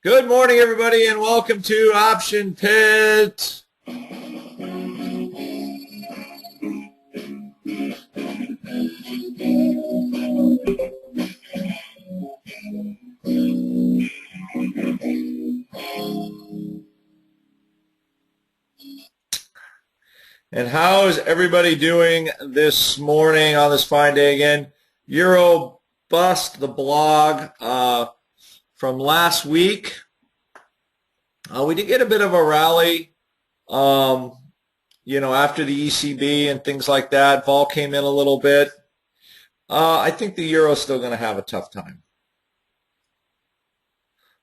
Good morning, everybody, and welcome to Option Pit. And how is everybody doing this morning on this fine day again? Euro Bust, the blog from last week. We did get a bit of a rally, after the ECB and things like that. Vol came in a little bit. I think the euro is still going to have a tough time.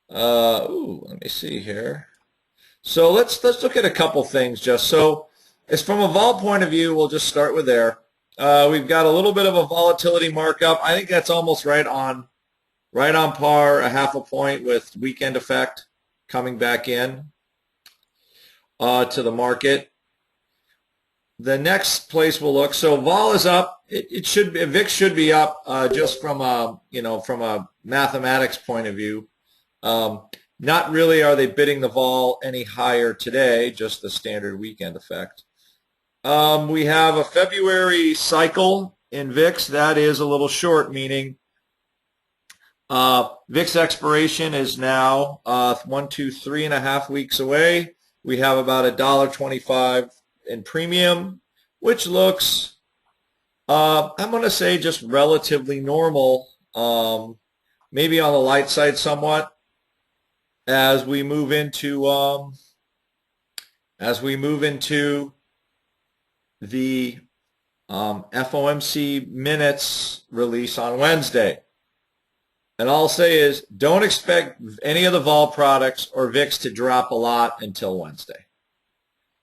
Let me see here. So let's look at a couple things just so. As from a vol point of view, we'll just start with there. We've got a little bit of a volatility markup. I think that's almost right on par, a half a point with weekend effect coming back in to the market. The next place we'll look. So vol is up. It should be, VIX should be up just from a mathematics point of view. Not really are they bidding the vol any higher today, just the standard weekend effect. We have a February cycle in VIX that is a little short, meaning VIX expiration is now 3.5 weeks away. We have about $1.25 in premium, which looks, I'm going to say, just relatively normal, maybe on the light side somewhat. As we move into the FOMC minutes release on Wednesday. And all I'll say is don't expect any of the vol products or VIX to drop a lot until Wednesday.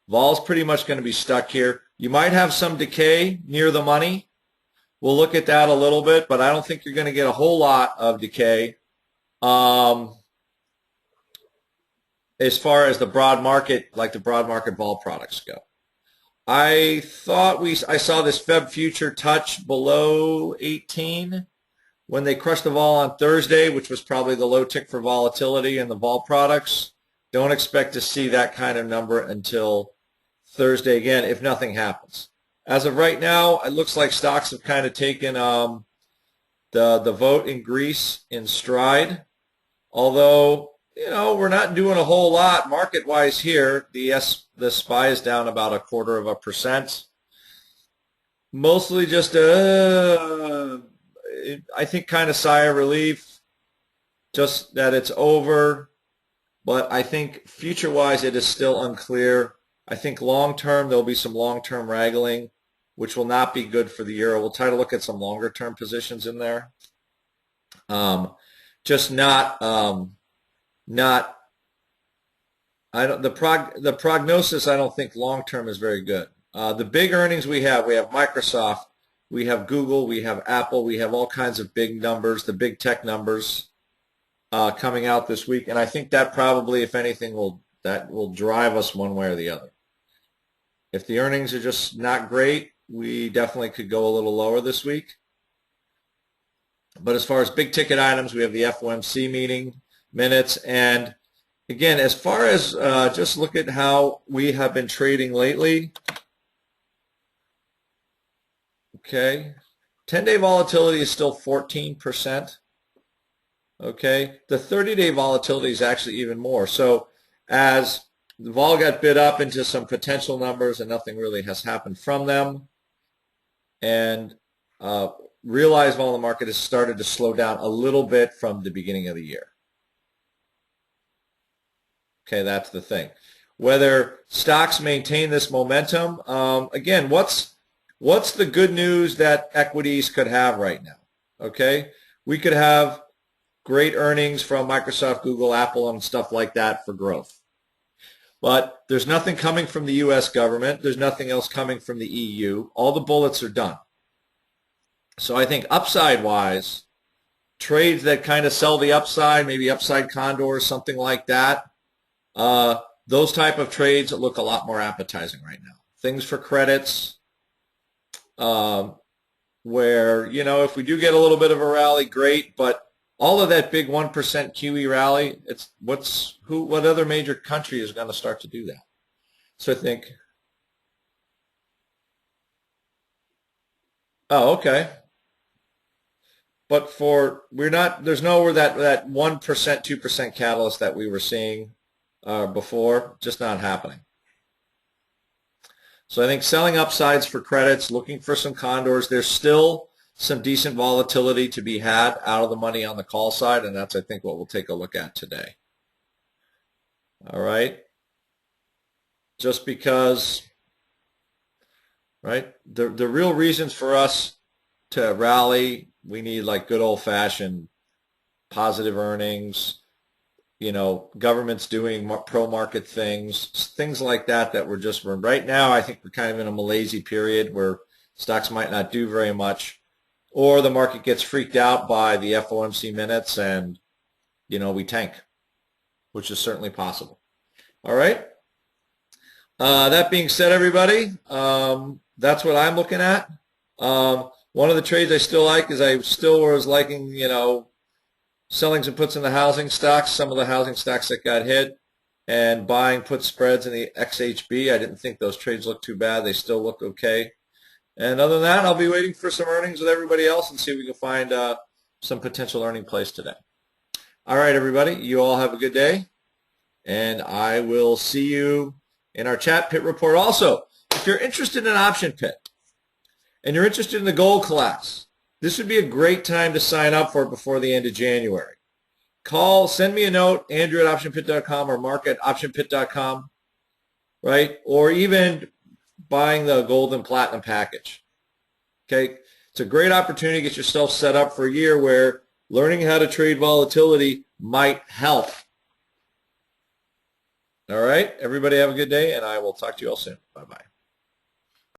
Vol's pretty much going to be stuck here. You might have some decay near the money. We'll look at that a little bit, but I don't think you're going to get a whole lot of decay. As far as the broad market, like the broad market vol products go. I saw this Feb future touch below 18 when they crushed the vol on Thursday, which was probably the low tick for volatility in the vol products. Don't expect to see that kind of number until Thursday again, if nothing happens. As of right now, it looks like stocks have kind of taken the vote in Greece in stride, although we're not doing a whole lot market-wise here. The SPY is down about 0.25%. Mostly just I think kind of sigh of relief, just that it's over. But I think future-wise it is still unclear. I think long-term there'll be some long-term wrangling, which will not be good for the euro. We'll try to look at some longer-term positions in there. Just not. The prognosis I don't think long term is very good. The big earnings we have Microsoft, we have Google, we have Apple, we have all kinds of big numbers, the big tech numbers coming out this week, and I think that probably, if anything, will drive us one way or the other. If the earnings are just not great, we definitely could go a little lower this week. But as far as big ticket items, we have the FOMC meeting minutes, and again, as far as just look at how we have been trading lately. Okay, 10-day volatility is still 14%. Okay, the 30-day volatility is actually even more. So as the vol got bid up into some potential numbers and nothing really has happened from them, and realized vol in the market has started to slow down a little bit from the beginning of the year. Okay, that's the thing. Whether stocks maintain this momentum, again, what's the good news that equities could have right now? Okay, we could have great earnings from Microsoft, Google, Apple, and stuff like that for growth. But there's nothing coming from the U.S. government. There's nothing else coming from the EU. All the bullets are done. So I think upside-wise, trades that kind of sell the upside, maybe upside condors, something like that, those type of trades look a lot more appetizing right now. Things for credits, where, if we do get a little bit of a rally, great, but all of that big 1% QE rally, what other major country is going to start to do that? So I think, oh, okay. But there's nowhere that 1%, 2% catalyst that we were seeing before, just not happening. So I think selling upsides for credits, looking for some condors. There's still some decent volatility to be had out of the money on the call side, and that's, I think, what we'll take a look at today. All right. Just because, right, the real reasons for us to rally, we need like good old-fashioned positive earnings, governments doing pro-market things like that we're just right now. I think we're kind of in a malaise period where stocks might not do very much, or the market gets freaked out by the FOMC minutes and, we tank, which is certainly possible. All right. That being said, everybody, that's what I'm looking at. One of the trades I still like is I still was liking, selling some puts in the housing stocks, some of the housing stocks that got hit, and buying put spreads in the XHB. I didn't think those trades looked too bad. They still look okay. And other than that, I'll be waiting for some earnings with everybody else and see if we can find some potential earning plays today. All right, everybody, you all have a good day, and I will see you in our chat pit report. Also, if you're interested in option pit and you're interested in the gold class, this would be a great time to sign up for it before the end of January. Send me a note, Andrew at optionpit.com or Mark at optionpit.com, right? Or even buying the gold and platinum package. Okay, it's a great opportunity to get yourself set up for a year where learning how to trade volatility might help. All right, everybody have a good day, and I will talk to you all soon. Bye-bye.